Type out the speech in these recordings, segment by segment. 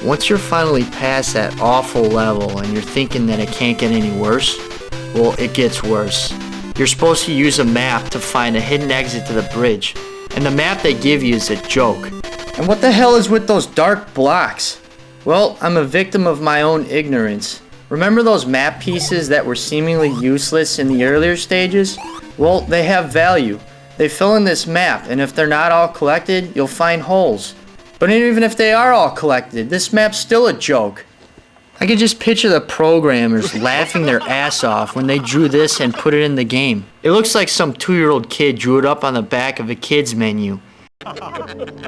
Once you're finally past that awful level and you're thinking that it can't get any worse, well, it gets worse. You're supposed to use a map to find a hidden exit to the bridge, and the map they give you is a joke. And what the hell is with those dark blocks? Well, I'm a victim of my own ignorance. Remember those map pieces that were seemingly useless in the earlier stages? Well, they have value. They fill in this map, and if they're not all collected, you'll find holes. But even if they are all collected, this map's still a joke. I can just picture the programmers laughing their ass off when they drew this and put it in the game. It looks like some 2-year-old kid drew it up on the back of a kid's menu.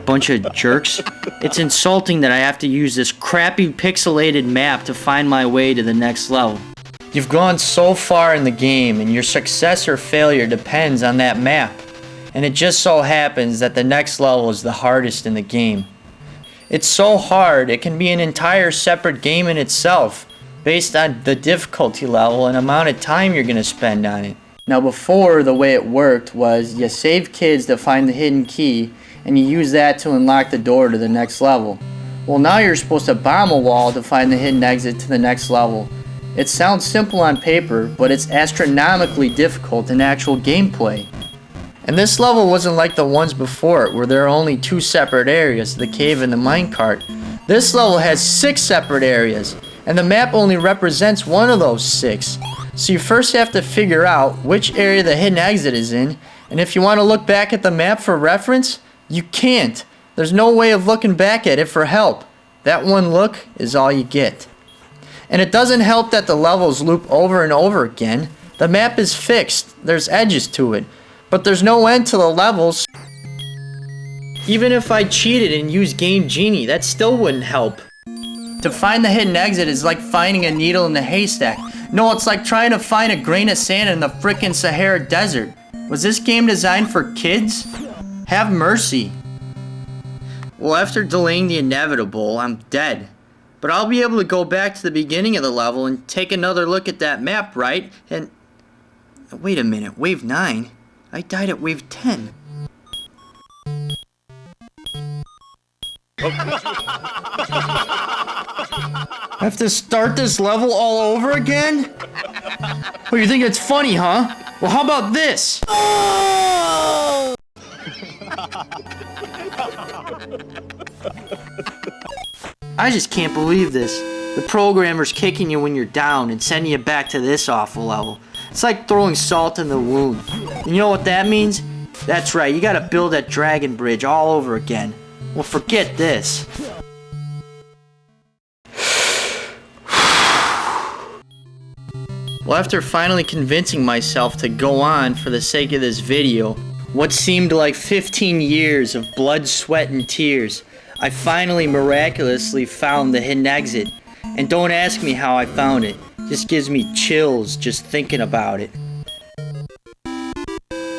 Bunch of jerks. It's insulting that I have to use this crappy pixelated map to find my way to the next level. You've gone so far in the game and your success or failure depends on that map. And it just so happens that the next level is the hardest in the game. It's so hard, it can be an entire separate game in itself, based on the difficulty level and amount of time you're going to spend on it. Now before, the way it worked was you save kids to find the hidden key, and you use that to unlock the door to the next level. Well, now you're supposed to bomb a wall to find the hidden exit to the next level. It sounds simple on paper, but it's astronomically difficult in actual gameplay. And this level wasn't like the ones before it, where there are only 2 separate areas, the cave and the minecart. This level has 6 separate areas, and the map only represents one of those 6. So you first have to figure out which area the hidden exit is in, and if you want to look back at the map for reference, you can't. There's no way of looking back at it for help. That one look is all you get. And it doesn't help that the levels loop over and over again. The map is fixed, there's edges to it. But there's no end to the levels. Even if I cheated and used Game Genie, that still wouldn't help. To find the hidden exit is like finding a needle in the haystack. No, it's like trying to find a grain of sand in the frickin' Sahara Desert. Was this game designed for kids? Have mercy. Well, after delaying the inevitable, I'm dead. But I'll be able to go back to the beginning of the level and take another look at that map, right? And... wait a minute, wave 9? I died at wave 10. I have to start this level all over again? Oh, you think it's funny, huh? Well, how about this? I just can't believe this. The programmer's kicking you when you're down and sending you back to this awful level. It's like throwing salt in the wound. And you know what that means? That's right, you gotta build that dragon bridge all over again. Well, forget this. Well, after finally convincing myself to go on for the sake of this video, what seemed like 15 years of blood, sweat, and tears, I finally miraculously found the hidden exit. And don't ask me how I found it. Just gives me chills just thinking about it.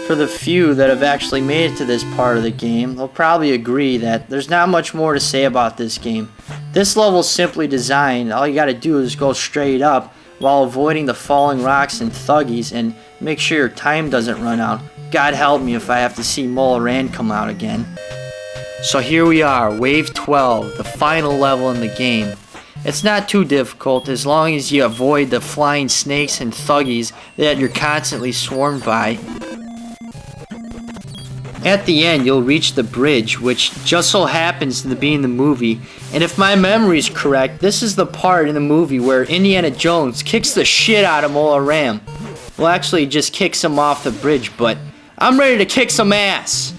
For the few that have actually made it to this part of the game, they'll probably agree that there's not much more to say about this game. This level's simply designed, all you gotta do is go straight up while avoiding the falling rocks and thuggies and make sure your time doesn't run out. God help me if I have to see Mola Rand come out again. So here we are, Wave 12, the final level in the game. It's not too difficult as long as you avoid the flying snakes and thuggies that you're constantly swarmed by. At the end, you'll reach the bridge, which just so happens to be in the movie. And if my memory is correct, this is the part in the movie where Indiana Jones kicks the shit out of Mola Ram. Well, actually, he just kicks him off the bridge, but I'm ready to kick some ass.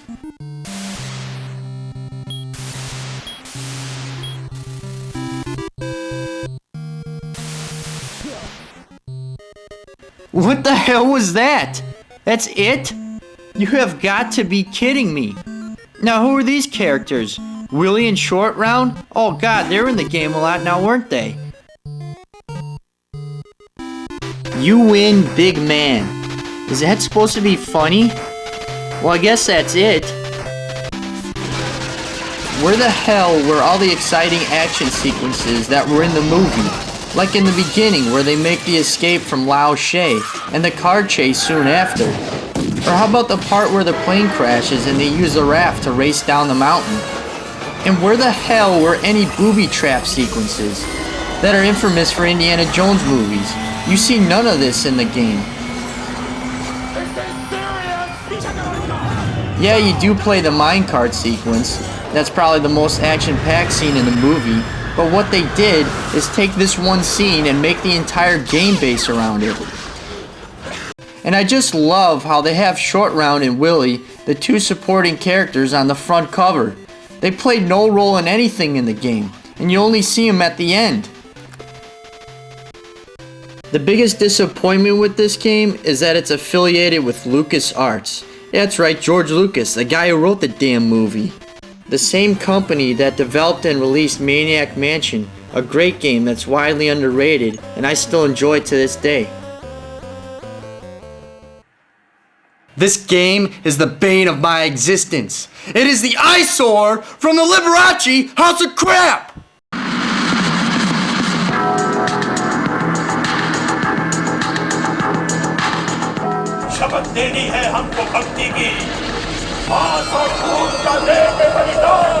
What the hell was that? That's it? You have got to be kidding me. Now who are these characters? Willie and Short Round? Oh god, they were in the game a lot now, weren't they? You win, big man. Is that supposed to be funny? Well, I guess that's it. Where the hell were all the exciting action sequences that were in the movie? Like in the beginning where they make the escape from Lao She, and the car chase soon after. Or how about the part where the plane crashes and they use the raft to race down the mountain? And where the hell were any booby trap sequences that are infamous for Indiana Jones movies? You see none of this in the game. Yeah, you do play the minecart sequence. That's probably the most action-packed scene in the movie. But what they did is take this one scene and make the entire game base around it. And I just love how they have Short Round and Willie, the two supporting characters, on the front cover. They played no role in anything in the game, and you only see them at the end. The biggest disappointment with this game is that it's affiliated with LucasArts. Yeah, that's right, George Lucas, the guy who wrote the damn movie. The same company that developed and released Maniac Mansion, a great game that's widely underrated, and I still enjoy to this day. This game is the bane of my existence. It is the eyesore from the Liberace House of Crap! शपथ देनी है हमको भक्ति की, हाथ और खून का लेके बलिदान।